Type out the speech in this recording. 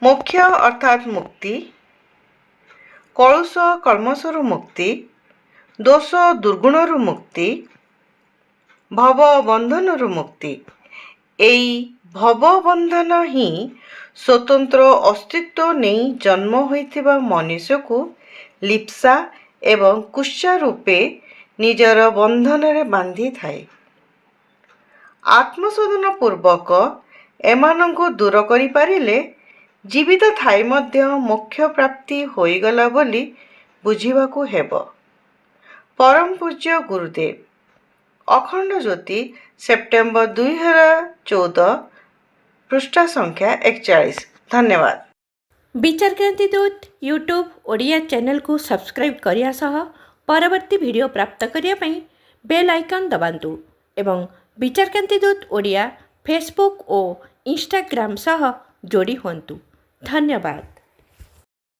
मोक्ष अर्थात मुक्ति, कलुष कल्मषरु मुक्ति, दोष दुर्गुणरु मुक्ति, भव बंधनरु मुक्ति। एई भव बंधन ही स्वतंत्र अस्तित्व नहीं जन्म होइथिबा मनुष्य को लिप्सा एवं कुत्सा रूपे निजर बंधन रे बांधी थाए। आत्मशोधन पूर्वक एमानंकु दूर करि पारिले जीवित थाई मध्य मोक्ष प्राप्ति होइगला बोली बुझिबाकु हेब। परम पूज्य गुरुदेव, अखंड ज्योति, सेप्टेम्बर 2014, पृष्ठा संख्या 41। धन्यवाद। विचारक्रांति दूत यूट्यूब ओडिया चैनल को सब्सक्राइब करिया सह परवर्ती वीडियो प्राप्त करिया पई बेल आइकन दबांतु एवं विचारक्रांति दूत ओडिया फेसबुक और इंस्टाग्राम सह जोड़ी हुंतु। धन्यवाद।